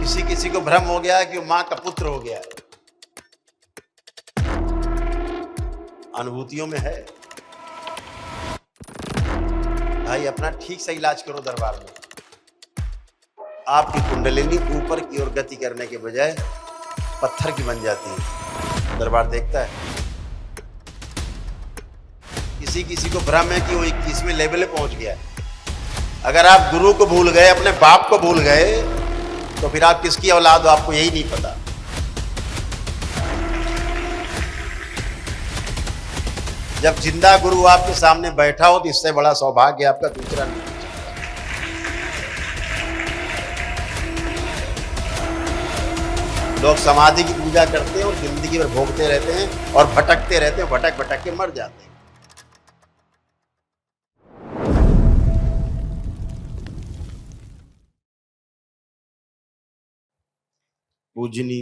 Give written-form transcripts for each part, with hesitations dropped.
किसी किसी को भ्रम हो गया कि वो मां का पुत्र हो गया। अनुभूतियों में है। भाई अपना ठीक से इलाज करो दरबार में। आपकी कुंडलिनी ऊपर की ओर गति करने के बजाय पत्थर की बन जाती है। दरबार देखता है। किसी किसी को भ्रम है कि वो 21वें लेवल पे पहुंच गया है। अगर आप गुरु को भूल गए, अपने बाप को भूल गए, तो फिर आप किसकी औलाद हो आपको यही नहीं पता। जब जिंदा गुरु आपके सामने बैठा हो तो इससे बड़ा सौभाग्य आपका दूसरा नहीं हो सकता। लोग समाधि की पूजा करते हैं और जिंदगी भर भोगते रहते हैं और भटकते रहते हैं, भटक भटक के मर जाते हैं। पूजनी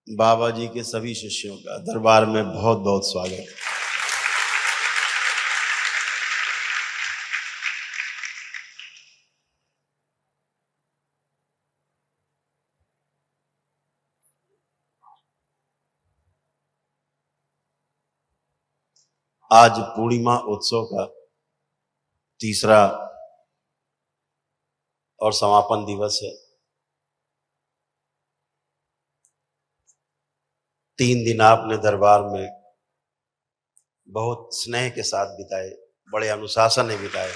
बाबा जी के सभी शिष्यों का दरबार में बहुत बहुत स्वागत है। आज पूर्णिमा उत्सव का तीसरा और समापन दिवस है। 3 दिन आपने दरबार में बहुत स्नेह के साथ बिताए, बड़े अनुशासन ने बिताए।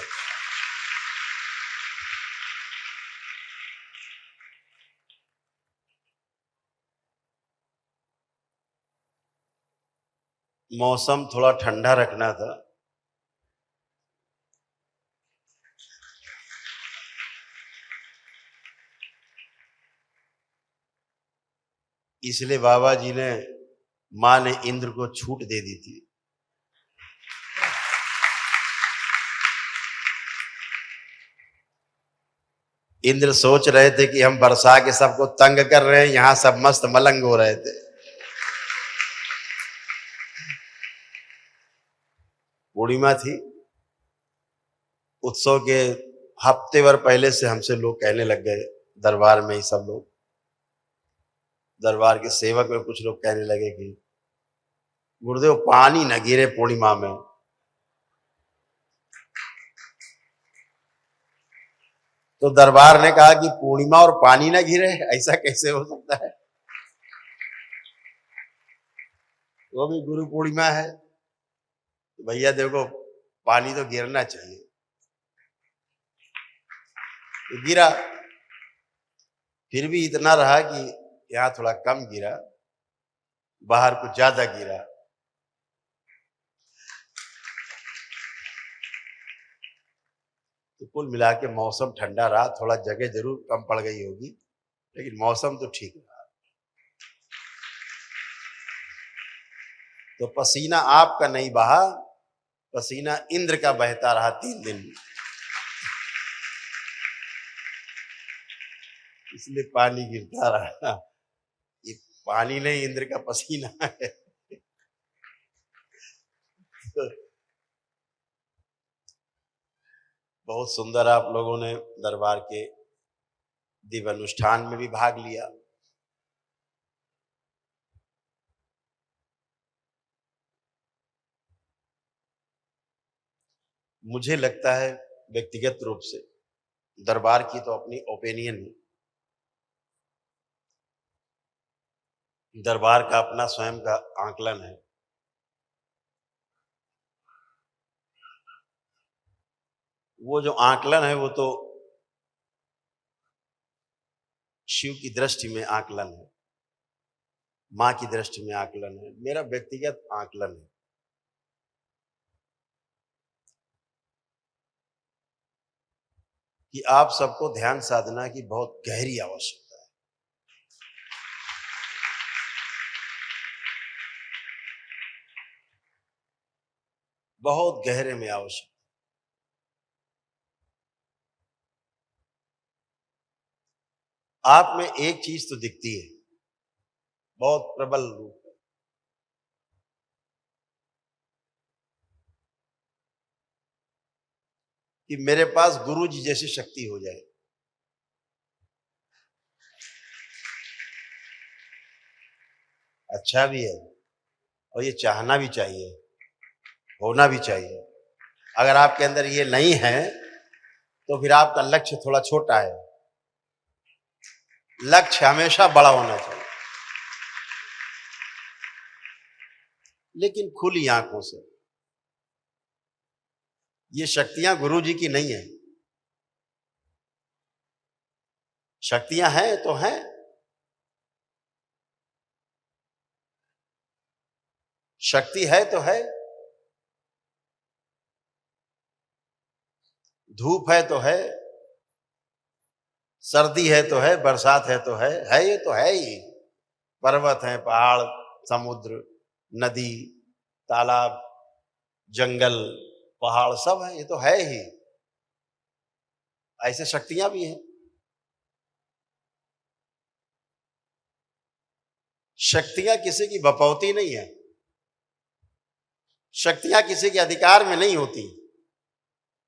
मौसम थोड़ा ठंडा रखना था, इसलिए बाबा जी ने, मां ने इंद्र को छूट दे दी थी। इंद्र सोच रहे थे कि हम बरसा के सबको तंग कर रहे हैं, यहां सब मस्त मलंग हो रहे थे। पूर्णिमा थी, उत्सव के हफ्ते भर पहले से हमसे लोग कहने लग गए, दरबार में ही सब लोग, दरबार के सेवक में कुछ लोग कहने लगे कि गुरुदेव पानी न गिरे पूर्णिमा में। तो दरबार ने कहा कि पूर्णिमा और पानी न गिरे, ऐसा कैसे हो सकता है? वो भी गुरु पूर्णिमा है। तो भैया देखो, पानी तो गिरना चाहिए। तो गिरा, फिर भी इतना रहा कि यहाँ थोड़ा कम गिरा, बाहर कुछ ज्यादा गिरा। तो कुल मिला के मौसम ठंडा रहा, थोड़ा जगह जरूर कम पड़ गई होगी, लेकिन मौसम तो ठीक रहा। तो पसीना आपका नहीं बहा, पसीना इंद्र का बहता रहा 3 दिन, इसलिए पानी गिरता रहा। ये पानी नहीं, इंद्र का पसीना है। तो बहुत सुंदर आप लोगों ने दरबार के दिव्य अनुष्ठान में भी भाग लिया। मुझे लगता है व्यक्तिगत रूप से, दरबार की तो अपनी ओपिनियन है, दरबार का अपना स्वयं का आकलन है। वो जो आकलन है वो तो शिव की दृष्टि में आकलन है, मां की दृष्टि में आकलन है। मेरा व्यक्तिगत आकलन है कि आप सबको ध्यान साधना की बहुत गहरी आवश्यकता है। बहुत गहरे में आवश्यक। आप में एक चीज तो दिखती है, बहुत प्रबल रूप है, कि मेरे पास गुरु जी जैसी शक्ति हो जाए। अच्छा भी है, और ये चाहना भी चाहिए, होना भी चाहिए। अगर आपके अंदर ये नहीं है तो फिर आपका लक्ष्य थोड़ा छोटा है। लक्ष्य हमेशा बड़ा होना चाहिए, लेकिन खुली आंखों से। ये शक्तियां गुरु जी की नहीं है। शक्तियां हैं तो हैं, शक्ति है तो है। धूप है तो है, सर्दी है तो है, बरसात है तो है ये तो है ही। पर्वत है, पहाड़, समुद्र, नदी, तालाब, जंगल, पहाड़ सब है, ये तो है ही। ऐसे शक्तियां भी हैं। शक्तियां किसी की बपौती नहीं है, शक्तियां किसी के अधिकार में नहीं होती।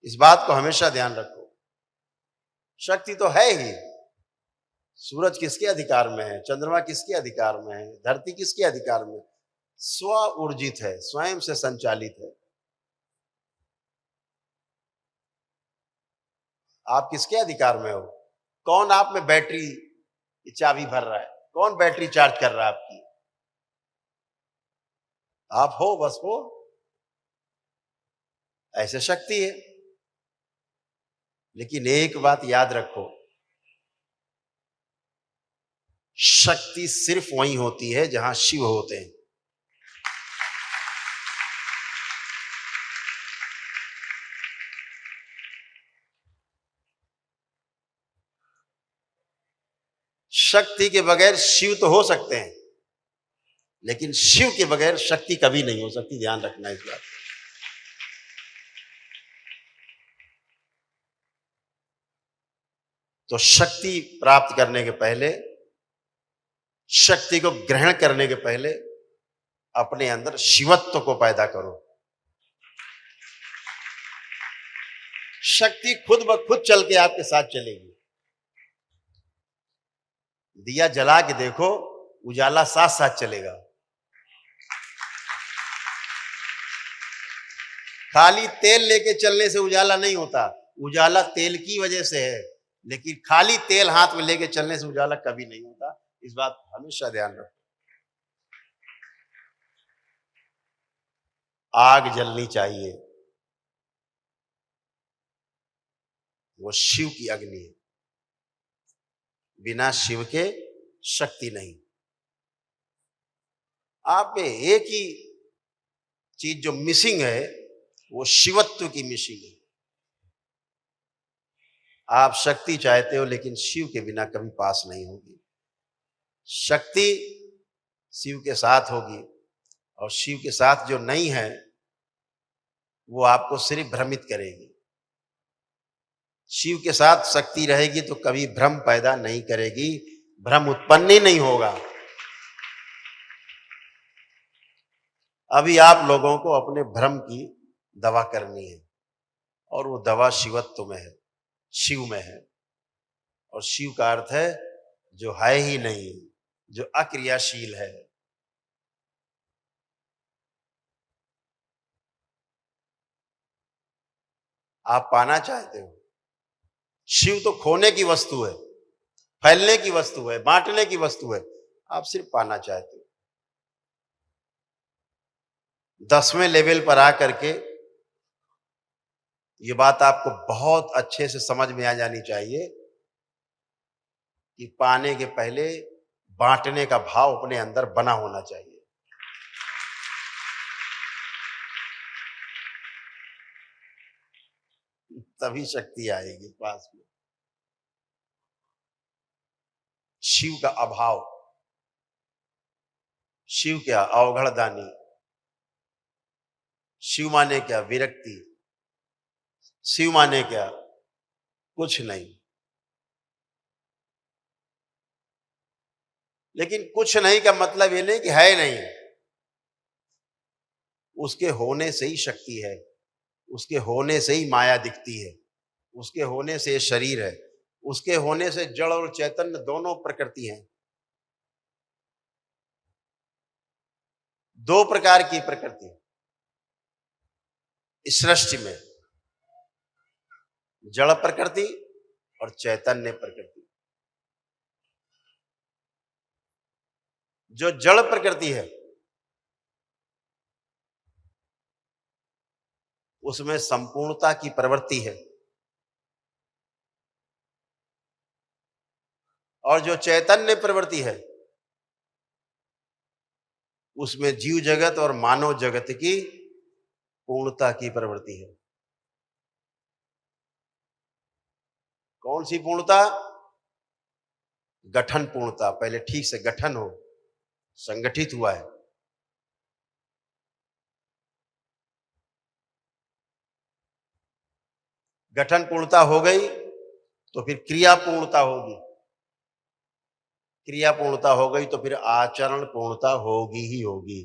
इस बात को हमेशा ध्यान रखो। शक्ति तो है ही। सूरज किसके अधिकार में है, चंद्रमा किसके अधिकार में है, धरती किसके अधिकार में? स्व ऊर्जित है, स्वयं से संचालित है। आप किसके अधिकार में हो? कौन आप में बैटरी की चाबी भर रहा है? कौन बैटरी चार्ज कर रहा है आपकी? आप हो, बस हो। ऐसे शक्ति है। लेकिन एक बात याद रखो, शक्ति सिर्फ वहीं होती है जहां शिव होते हैं। शक्ति के बगैर शिव तो हो सकते हैं, लेकिन शिव के बगैर शक्ति कभी नहीं हो सकती। ध्यान रखना इस बात। तो शक्ति प्राप्त करने के पहले, शक्ति को ग्रहण करने के पहले अपने अंदर शिवत्व को पैदा करो। शक्ति खुद ब खुद चल के आपके साथ चलेगी। दिया जला के देखो, उजाला साथ साथ चलेगा। खाली तेल लेके चलने से उजाला नहीं होता, उजाला तेल की वजह से है। लेकिन खाली तेल हाथ में लेके चलने से उजाला कभी नहीं होता। इस बात को हमेशा ध्यान रखो। आग जलनी चाहिए, वो शिव की अग्नि है। बिना शिव के शक्ति नहीं। आप में एक ही चीज जो मिसिंग है, वो शिवत्व की मिसिंग है। आप शक्ति चाहते हो, लेकिन शिव के बिना कभी पास नहीं होगी। शक्ति शिव के साथ होगी, और शिव के साथ जो नहीं है वो आपको सिर्फ भ्रमित करेगी। शिव के साथ शक्ति रहेगी तो कभी भ्रम पैदा नहीं करेगी, भ्रम उत्पन्न ही नहीं होगा। अभी आप लोगों को अपने भ्रम की दवा करनी है, और वो दवा शिवत्व में है, शिव में है। और शिव का अर्थ है जो है ही नहीं, जो अक्रियाशील है। आप पाना चाहते हो। शिव तो खोने की वस्तु है, फैलने की वस्तु है, बांटने की वस्तु है। आप सिर्फ पाना चाहते हो। 10वें लेवल पर आकर के ये बात आपको बहुत अच्छे से समझ में आ जानी चाहिए कि पाने के पहले बांटने का भाव अपने अंदर बना होना चाहिए। तभी शक्ति आएगी पास में। शिव का अभाव, शिव क्या अवघड़दानी, शिव माने क्या विरक्ति, शिव माने क्या कुछ नहीं। लेकिन कुछ नहीं का मतलब ये नहीं कि है नहीं, उसके होने से ही शक्ति है, उसके होने से ही माया दिखती है, उसके होने से शरीर है, उसके होने से जड़ और चैतन्य दोनों प्रकृति हैं। दो प्रकार की प्रकृति इस सृष्टि में, जड़ प्रकृति और चैतन्य प्रकृति। जो जड़ प्रकृति है उसमें संपूर्णता की प्रवृत्ति है, और जो चैतन्य प्रवृत्ति है उसमें जीव जगत और मानव जगत की पूर्णता की प्रवृत्ति है। कौन सी पूर्णता? गठन पूर्णता। पहले ठीक से गठन हो, संगठित हुआ है। गठन पूर्णता हो गई तो फिर क्रिया पूर्णता होगी, क्रिया पूर्णता हो गई तो फिर आचरण पूर्णता होगी ही होगी।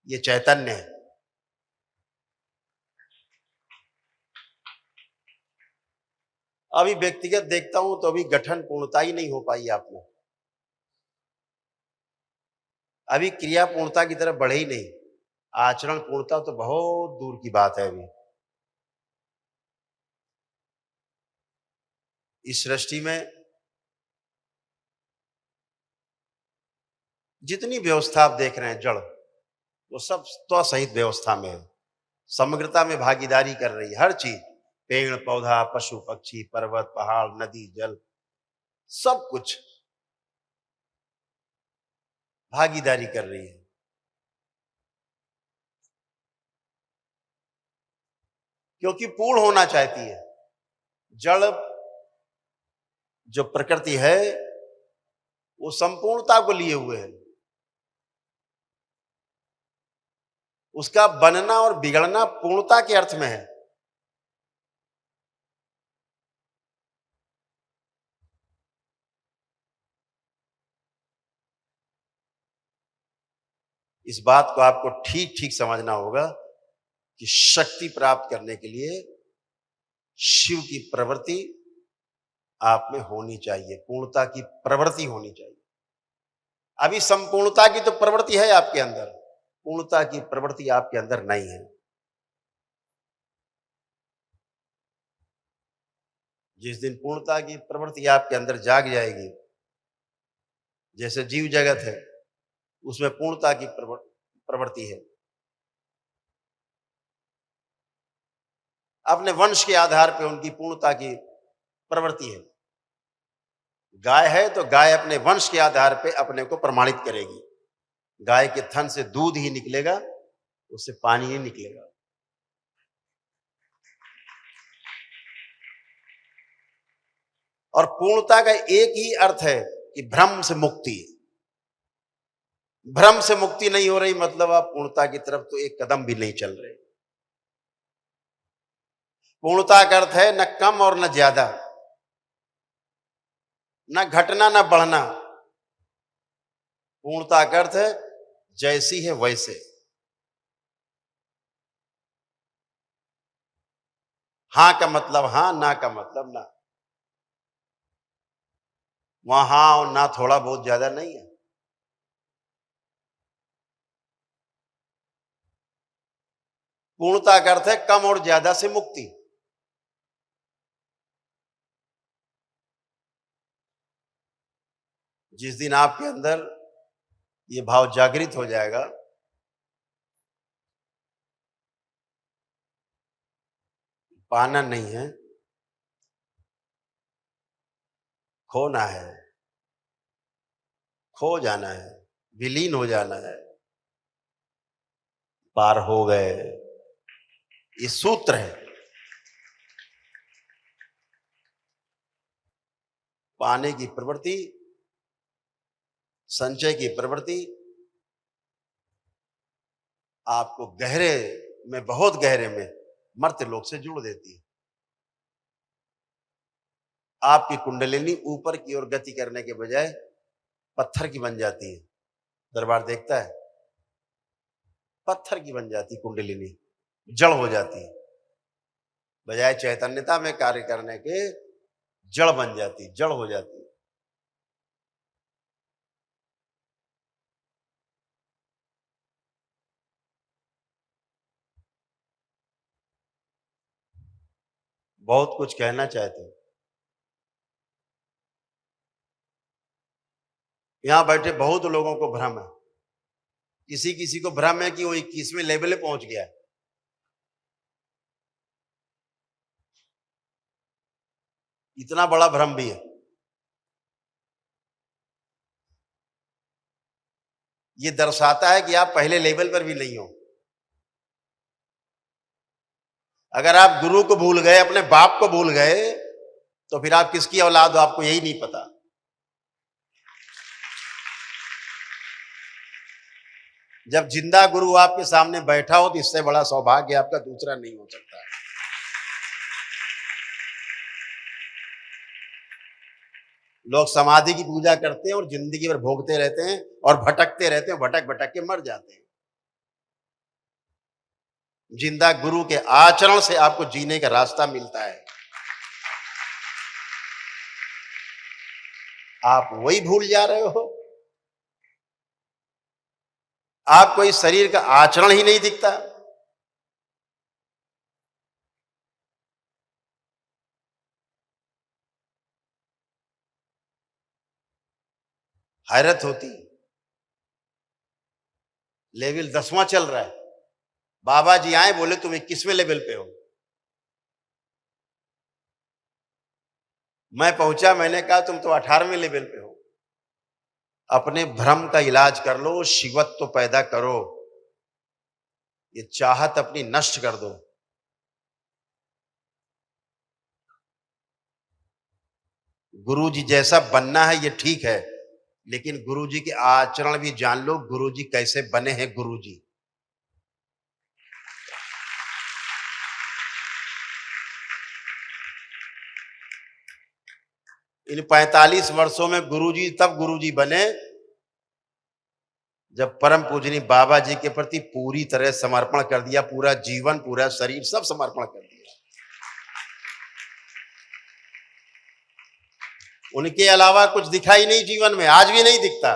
ये चैतन्य है। अभी व्यक्तिगत देखता हूं तो अभी गठन पूर्णता ही नहीं हो पाई आप में, अभी क्रिया पूर्णता की तरफ बढ़े ही नहीं। आचरण पूर्णता तो बहुत दूर की बात है। अभी इस सृष्टि में जितनी व्यवस्था आप देख रहे हैं जड़, वो सब स्वसहित व्यवस्था में है, समग्रता में भागीदारी कर रही है। हर चीज, पेड़ पौधा, पशु पक्षी, पर्वत पहाड़, नदी जल, सब कुछ भागीदारी कर रही है। क्योंकि पूर्ण होना चाहती है। जड़ जो प्रकृति है वो संपूर्णता को लिए हुए है। उसका बनना और बिगड़ना पूर्णता के अर्थ में है। इस बात को आपको ठीक ठीक समझना होगा कि शक्ति प्राप्त करने के लिए शिव की प्रवृत्ति आप में होनी चाहिए, पूर्णता की प्रवृत्ति होनी चाहिए। अभी संपूर्णता की तो प्रवृत्ति है आपके अंदर, पूर्णता की प्रवृत्ति आपके अंदर नहीं है। जिस दिन पूर्णता की प्रवृत्ति आपके अंदर जाग जाएगी, जैसे जीव जगत है उसमें पूर्णता की प्रवृत्ति है, अपने वंश के आधार पर उनकी पूर्णता की प्रवृत्ति है। गाय है तो गाय अपने वंश के आधार पर अपने को प्रमाणित करेगी। गाय के थन से दूध ही निकलेगा, उससे पानी ही निकलेगा। और पूर्णता का एक ही अर्थ है कि भ्रम से मुक्ति। भ्रम से मुक्ति नहीं हो रही मतलब आप पूर्णता की तरफ तो एक कदम भी नहीं चल रहे। पूर्णता का अर्थ है न कम और न ज्यादा, न घटना न बढ़ना। पूर्णता का अर्थ है जैसी है वैसे। हां का मतलब हां, ना का मतलब ना। वहां हां और ना थोड़ा बहुत ज्यादा नहीं है। पूर्णता का अर्थ है कम और ज्यादा से मुक्ति। जिस दिन आपके अंदर ये भाव जागृत हो जाएगा, पाना नहीं है, खोना है, खो जाना है, विलीन हो जाना है, पार हो गए, ये सूत्र है। पाने की प्रवृत्ति, संचय की प्रवृत्ति आपको गहरे में, बहुत गहरे में मर्त्य लोक से जोड़ देती है। आपकी कुंडलिनी ऊपर की ओर गति करने के बजाय पत्थर की बन जाती है। दरबार देखता है, पत्थर की बन जाती कुंडलिनी, जड़ हो जाती है। बजाय चैतन्यता में कार्य करने के जड़ बन जाती, जड़ हो जाती। बहुत कुछ कहना चाहते हैं। यहां बैठे बहुत लोगों को भ्रम है, किसी किसी को भ्रम है कि वो 21वें लेवल पे पहुंच गया है। इतना बड़ा भ्रम भी है। ये दर्शाता है कि आप पहले लेवल पर भी नहीं हो। अगर आप गुरु को भूल गए, अपने बाप को भूल गए, तो फिर आप किसकी औलाद हो आपको यही नहीं पता। जब जिंदा गुरु आपके सामने बैठा हो तो इससे बड़ा सौभाग्य आपका दूसरा नहीं हो सकता। लोग समाधि की पूजा करते हैं और जिंदगी भर भोगते रहते हैं और भटकते रहते हैं, भटक भटक के मर जाते हैं। जिंदा गुरु के आचरण से आपको जीने का रास्ता मिलता है। आप वही भूल जा रहे हो। आपको इस शरीर का आचरण ही नहीं दिखता। हैरत होती। लेवल 10वां चल रहा है, बाबा जी आए बोले तुम 21वें लेवल पे हो। मैं पहुंचा, मैंने कहा तुम तो 18वें लेवल पे हो। अपने भ्रम का इलाज कर लो, शिवत्व पैदा करो, ये चाहत अपनी नष्ट कर दो। गुरु जी जैसा बनना है ये ठीक है, लेकिन गुरु जी के आचरण भी जान लो, गुरु जी कैसे बने हैं। गुरु जी इन 45 वर्षों में गुरुजी तब गुरुजी बने जब परम पूजनीय बाबा जी के प्रति पूरी तरह समर्पण कर दिया, पूरा जीवन, पूरा शरीर, सब समर्पण कर दिया। उनके अलावा कुछ दिखाई नहीं जीवन में, आज भी नहीं दिखता।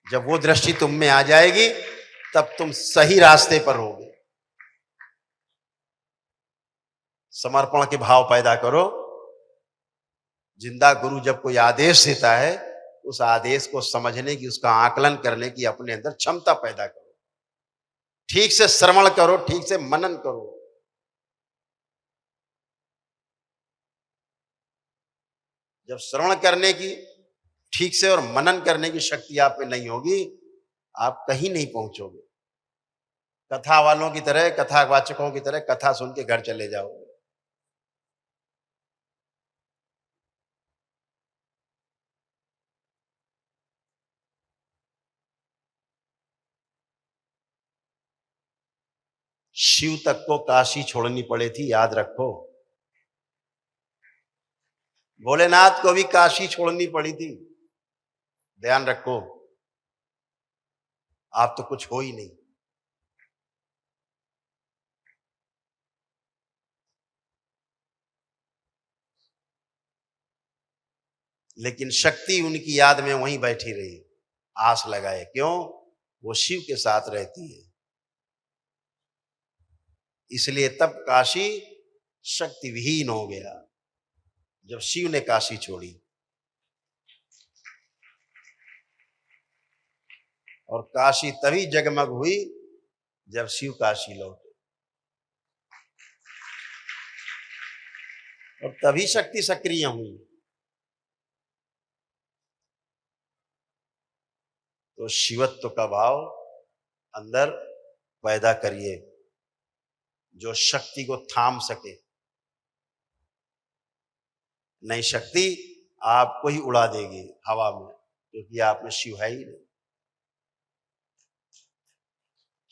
जब वो दृष्टि तुम में आ जाएगी तब तुम सही रास्ते पर होगे। समर्पण के भाव पैदा करो। जिंदा गुरु जब कोई आदेश देता है, उस आदेश को समझने की, उसका आकलन करने की अपने अंदर क्षमता पैदा करो। ठीक से श्रवण करो, ठीक से मनन करो। जब श्रवण करने की ठीक से और मनन करने की शक्ति आप में नहीं होगी, आप कहीं नहीं पहुंचोगे। कथा वालों की तरह, कथावाचकों की तरह कथा सुन के घर चले जाओगे। शिव तक को काशी छोड़नी पड़ी थी, याद रखो। भोलेनाथ को भी काशी छोड़नी पड़ी थी, ध्यान रखो। आप तो कुछ हो ही नहीं। लेकिन शक्ति उनकी याद में वहीं बैठी रही, आस लगाए। क्यों? वो शिव के साथ रहती है। इसलिए तब काशी शक्ति विहीन हो गया जब शिव ने काशी छोड़ी। और काशी तभी जगमग हुई जब शिव काशी लौटे, और तभी शक्ति सक्रिय हुई। तो शिवत्व का भाव अंदर पैदा करिए, जो शक्ति को थाम सके। नहीं, शक्ति आपको ही उड़ा देगी हवा में, क्योंकि आप में शिव है ही नहीं।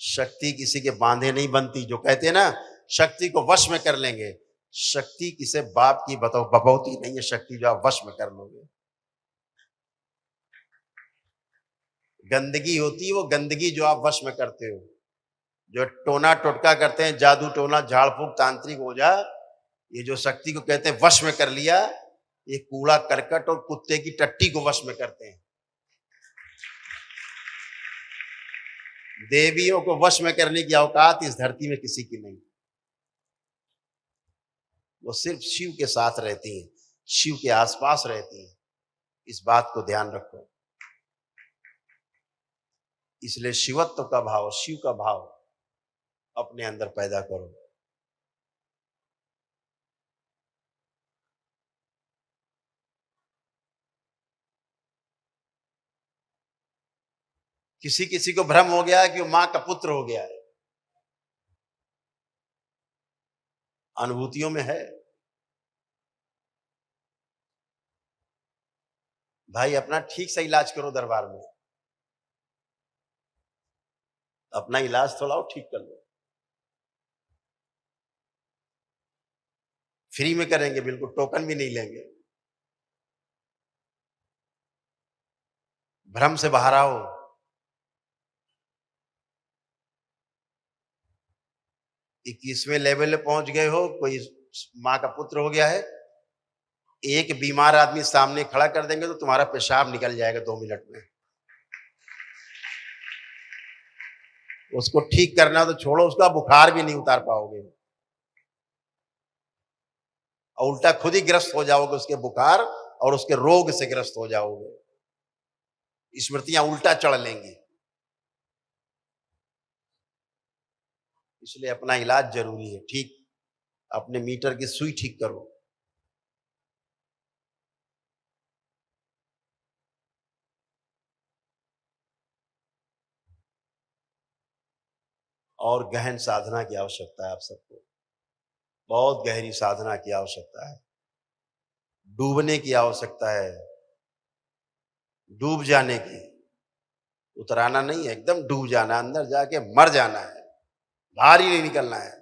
शक्ति किसी के बांधे नहीं बनती। जो कहते हैं ना शक्ति को वश में कर लेंगे, शक्ति किसे बाप की बपौती नहीं है। शक्ति जो आप वश में कर लोगे, गंदगी होती है वो गंदगी जो आप वश में करते हो। जो टोना टोटका करते हैं, जादू टोना, झाड़ फूक, तांत्रिक ओझा, ये जो शक्ति को कहते हैं वश में कर लिया, ये कूड़ा करकट और कुत्ते की टट्टी को वश में करते हैं। देवियों को वश में करने की औकात इस धरती में किसी की नहीं। वो सिर्फ शिव के साथ रहती हैं, शिव के आसपास रहती हैं। इस बात को ध्यान रखो। इसलिए शिवत्व का भाव, शिव का भाव अपने अंदर पैदा करो। किसी किसी को भ्रम हो गया है कि वो मां का पुत्र हो गया है। अनुभूतियों में है। भाई अपना ठीक से इलाज करो दरबार में। अपना इलाज थोड़ा और ठीक कर लो। फ्री में करेंगे, बिल्कुल टोकन भी नहीं लेंगे। भ्रम से बाहर आओ। 21वें लेवल पे पहुंच गए हो, कोई मां का पुत्र हो गया है, एक बीमार आदमी सामने खड़ा कर देंगे तो तुम्हारा पेशाब निकल जाएगा 2 मिनट में। उसको ठीक करना तो छोड़ो, उसका बुखार भी नहीं उतार पाओगे और उल्टा खुद ही ग्रस्त हो जाओगे उसके बुखार और उसके रोग से ग्रस्त हो जाओगे। स्मृतियां उल्टा चढ़ लेंगी। इसलिए अपना इलाज जरूरी है। ठीक अपने मीटर की सुई ठीक करो। और गहन साधना की आवश्यकता है आप सबको। बहुत गहरी साधना की आवश्यकता है। डूबने की आवश्यकता है। डूब जाने की, उतराना नहीं है, एकदम डूब जाना, अंदर जाके मर जाना है, बाहर ही नहीं निकलना है।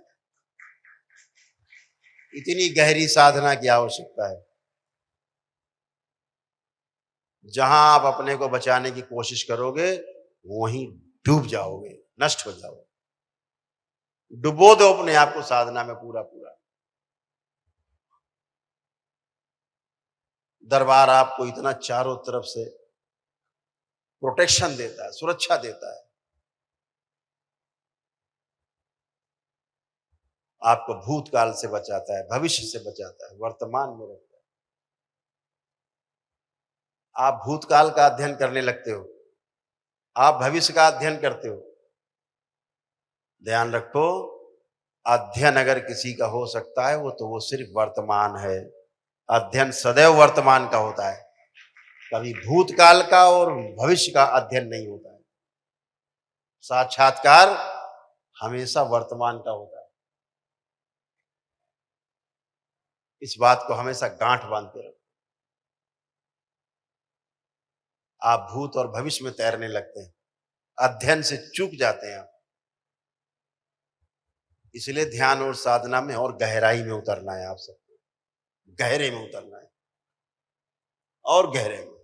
इतनी गहरी साधना की आवश्यकता है। जहां आप अपने को बचाने की कोशिश करोगे वहीं डूब जाओगे, नष्ट हो जाओगे। डुबो दो अपने आप को साधना में पूरा पूरा। दरबार आपको इतना चारों तरफ से प्रोटेक्शन देता है, सुरक्षा देता है। आपको भूतकाल से बचाता है, भविष्य से बचाता है, वर्तमान में रखता है। आप भूतकाल का अध्ययन करने लगते हो, आप भविष्य का अध्ययन करते हो। ध्यान रखो, अध्ययन अगर किसी का हो सकता है वो सिर्फ वर्तमान है। अध्ययन सदैव वर्तमान का होता है, कभी भूतकाल का और भविष्य का अध्ययन नहीं होता है। साक्षात्कार हमेशा वर्तमान का होता है। इस बात को हमेशा गांठ बांधते रहो। आप भूत और भविष्य में तैरने लगते हैं, अध्ययन से चूक जाते हैं आप। इसलिए ध्यान और साधना में और गहराई में उतरना है। आप सबको गहरे में उतरना है और गहरे में।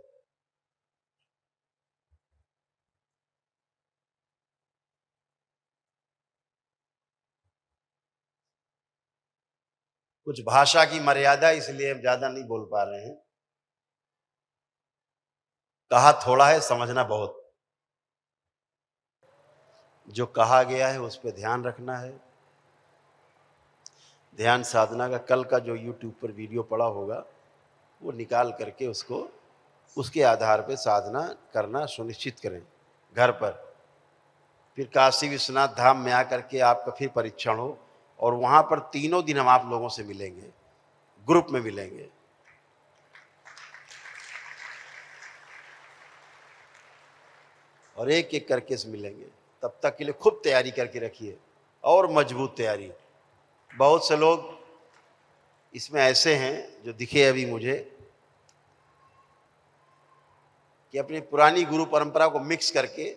कुछ भाषा की मर्यादा, इसलिए हम ज्यादा नहीं बोल पा रहे हैं। कहा थोड़ा है, समझना बहुत। जो कहा गया है उस पर ध्यान रखना है। ध्यान साधना का कल का जो YouTube पर वीडियो पड़ा होगा वो निकाल करके उसको, उसके आधार पे साधना करना सुनिश्चित करें घर पर। फिर काशी विश्वनाथ धाम में आकर के आपका फिर परीक्षण हो और वहां पर 3 दिन हम आप लोगों से मिलेंगे, ग्रुप में मिलेंगे। और एक एक करके से मिलेंगे। तब तक के लिए खूब तैयारी करके रखिए और मजबूत तैयारी। बहुत से लोग इसमें ऐसे हैं जो दिखे अभी मुझे कि अपनी पुरानी गुरु परंपरा को मिक्स करके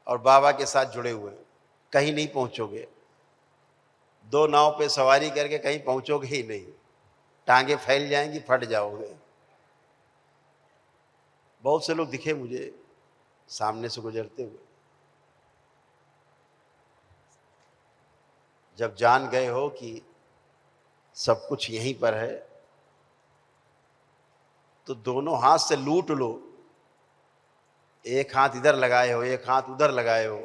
और बाबा के साथ जुड़े हुए हैं। कहीं नहीं पहुंचोगे। 2 नाव पे सवारी करके कहीं पहुंचोगे ही नहीं, टांगे फैल जाएंगी, फट जाओगे। बहुत से लोग दिखे मुझे सामने से गुजरते हुए। जब जान गए हो कि सब कुछ यहीं पर है तो दोनों हाथ से लूट लो। एक हाथ इधर लगाए हो, एक हाथ उधर लगाए हो,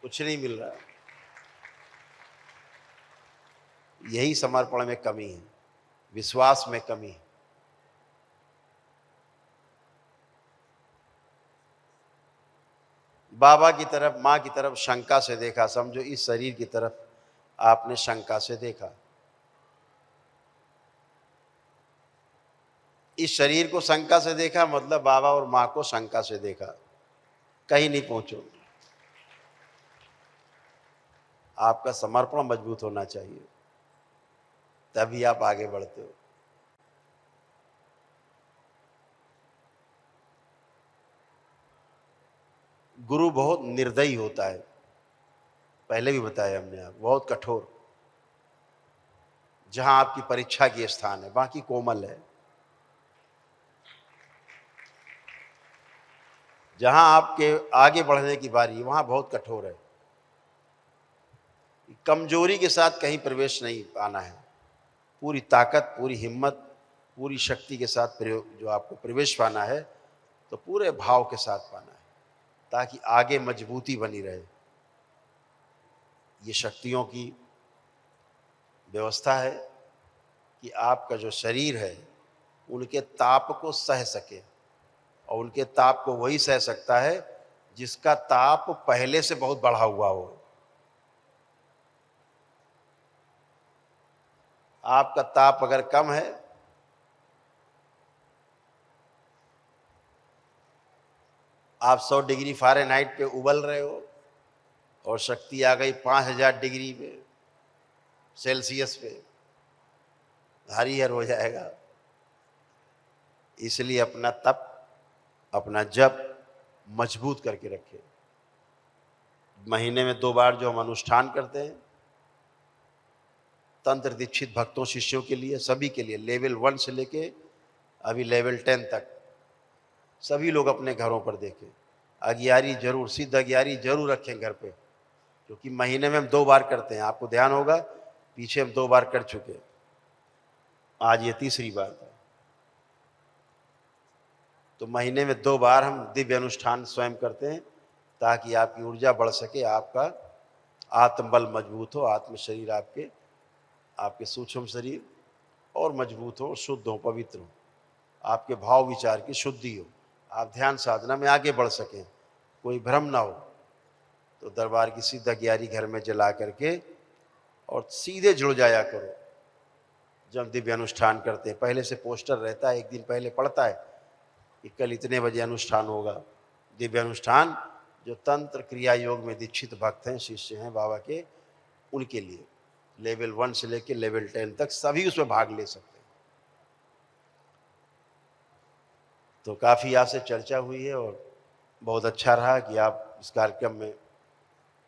कुछ नहीं मिल रहा। यही समर्पण में कमी है, विश्वास में कमी है। बाबा की तरफ, माँ की तरफ शंका से देखा, समझो इस शरीर की तरफ आपने शंका से देखा। इस शरीर को शंका से देखा मतलब बाबा और माँ को शंका से देखा, कहीं नहीं पहुंचो। आपका समर्पण मजबूत होना चाहिए, तभी आप आगे बढ़ते हो। गुरु बहुत निर्दयी होता है, पहले भी बताया हमने, आप बहुत कठोर। जहां आपकी परीक्षा की स्थान है, बाकी कोमल है। जहां आपके आगे बढ़ने की बारी है, वहां बहुत कठोर है। कमजोरी के साथ कहीं प्रवेश नहीं पाना है, पूरी ताकत, पूरी हिम्मत, पूरी शक्ति के साथ प्रयोग जो आपको प्रवेश पाना है, तो पूरे भाव के साथ पाना है, ताकि आगे मजबूती बनी रहे। ये शक्तियों की व्यवस्था है कि आपका जो शरीर है उनके ताप को सह सके, और उनके ताप को वही सह सकता है जिसका ताप पहले से बहुत बढ़ा हुआ हो। आपका ताप अगर कम है, आप 100 डिग्री फ़ारेनहाइट पे उबल रहे हो और शक्ति आ गई 5000 डिग्री पे, सेल्सियस पे, हरिहर हो जाएगा। इसलिए अपना तप, अपना जप मजबूत करके रखें। महीने में 2 बार जो हम अनुष्ठान करते हैं, तंत्र दीक्षित भक्तों शिष्यों के लिए, सभी के लिए, लेवल 1 से लेके अभी लेवल 10 तक सभी लोग अपने घरों पर देखें। अगियारी जरूर, सिद्ध अगियारी जरूर रखें घर पे, क्योंकि महीने में हम 2 बार करते हैं। आपको ध्यान होगा पीछे हम 2 बार कर चुके, आज ये तीसरी बार है। तो महीने में 2 बार हम दिव्य अनुष्ठान स्वयं करते हैं, ताकि आपकी ऊर्जा बढ़ सके, आपका आत्मबल मजबूत हो, आत्म शरीर आपके आपके सूक्ष्म शरीर और मजबूत हो, शुद्ध हो, पवित्र हो, आपके भाव विचार की शुद्धि हो, आप ध्यान साधना में आगे बढ़ सकें, कोई भ्रम ना हो। तो दरबार की सिद्ध अगियारी घर में जला करके और सीधे जुड़ जाया करो। जब दिव्य अनुष्ठान करते हैं, पहले से पोस्टर रहता है, एक दिन पहले पड़ता है कि कल इतने बजे अनुष्ठान होगा। दिव्य अनुष्ठान जो तंत्र क्रिया योग में दीक्षित भक्त हैं, शिष्य हैं बाबा के, उनके लिए लेवल 1 से लेकर लेवल 10 तक सभी उसमें भाग ले सकते हैं। तो काफ़ी आपसे चर्चा हुई है और बहुत अच्छा रहा कि आप इस कार्यक्रम में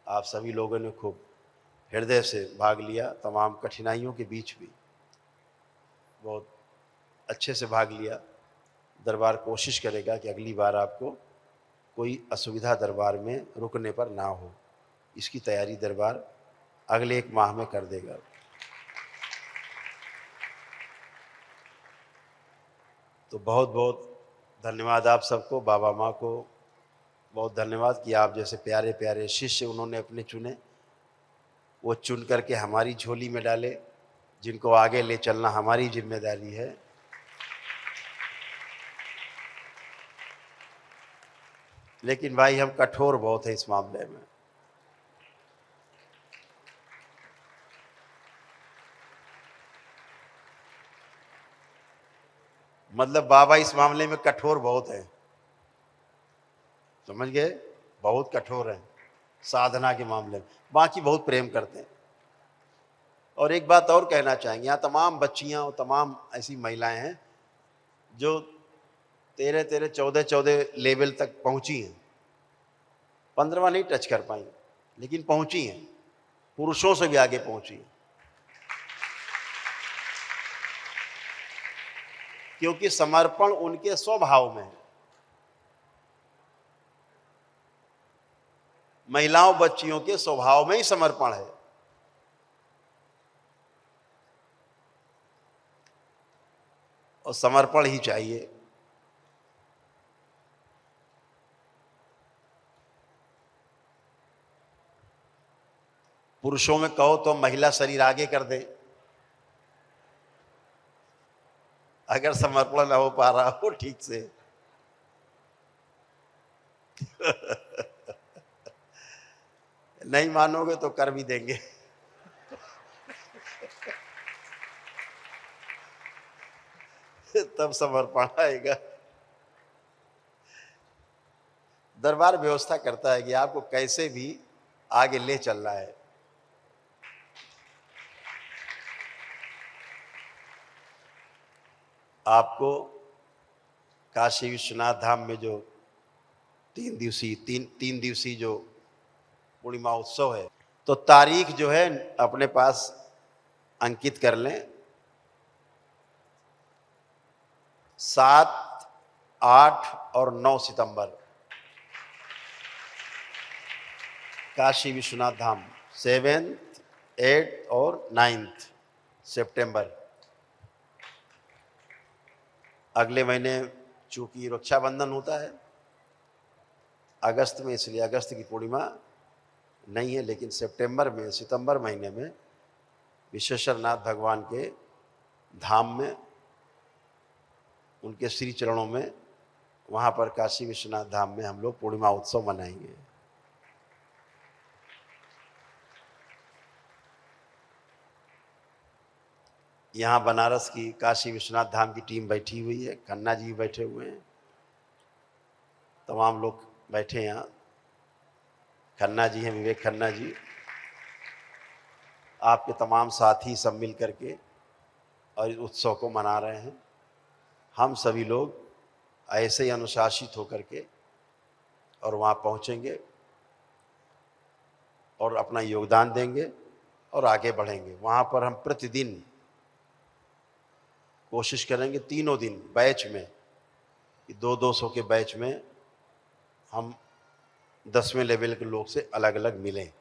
आप सभी लोगों ने खूब हृदय से भाग लिया, तमाम कठिनाइयों के बीच भी बहुत अच्छे से भाग लिया। दरबार कोशिश करेगा कि अगली बार आपको कोई असुविधा दरबार में रुकने पर ना हो, इसकी तैयारी दरबार अगले 1 माह में कर देगा। तो बहुत बहुत धन्यवाद आप सबको, बाबा माँ को बहुत धन्यवाद कि आप जैसे प्यारे प्यारे शिष्य उन्होंने अपने चुने, वो चुन करके हमारी झोली में डाले, जिनको आगे ले चलना हमारी जिम्मेदारी है। लेकिन भाई हम कठोर बहुत है इस मामले में। मतलब बाबा इस मामले में कठोर बहुत है, समझ गए, बहुत कठोर है साधना के मामले में, बाकी बहुत प्रेम करते हैं। और एक बात और कहना चाहेंगे, यहाँ तमाम बच्चियाँ और तमाम ऐसी महिलाएं हैं जो 13-13, 14-14 लेवल तक पहुंची हैं। 15वां नहीं टच कर पाई, लेकिन पहुंची हैं, पुरुषों से भी आगे पहुंची हैं, क्योंकि समर्पण उनके स्वभाव में है। महिलाओं बच्चियों के स्वभाव में ही समर्पण है। और समर्पण ही चाहिए। पुरुषों में कहो तो महिला शरीर आगे कर दे, अगर समर्पण ना हो पा रहा हो ठीक से नहीं मानोगे तो कर भी देंगे। तब समर्पण आएगा। दरबार व्यवस्था करता है कि आपको कैसे भी आगे ले चलना है। आपको काशी विश्वनाथ धाम में जो तीन दिवसीय जो पूर्णिमा उत्सव है, तो तारीख जो है अपने पास अंकित कर लें। 7, 8 और 9 सितंबर काशी विश्वनाथ धाम, 7, 8 और 9 सितंबर। अगले महीने चूंकि रक्षाबंधन होता है अगस्त में, इसलिए अगस्त की पूर्णिमा नहीं है, लेकिन सितंबर महीने में विश्वेश्वरनाथ भगवान के धाम में, उनके श्री चरणों में, वहाँ पर काशी विश्वनाथ धाम में हम लोग पूर्णिमा उत्सव मनाएंगे। यहाँ बनारस की काशी विश्वनाथ धाम की टीम बैठी हुई है, खन्ना जी बैठे हुए हैं, तमाम लोग बैठे हैं यहाँ। खन्ना जी हैं, विवेक खन्ना जी, आपके तमाम साथी सब मिल करके और इस उत्सव को मना रहे हैं। हम सभी लोग ऐसे ही अनुशासित होकर के और वहाँ पहुँचेंगे और अपना योगदान देंगे और आगे बढ़ेंगे। वहाँ पर हम प्रतिदिन कोशिश करेंगे, तीनों दिन बैच में, 200 के बैच में हम 10वें लेवल के लोग से अलग अलग मिलें।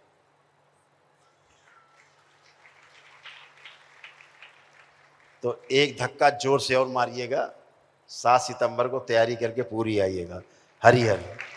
तो एक धक्का जोर से और मारिएगा, 7 सितंबर को तैयारी करके पूरी आइएगा। हरि हरि।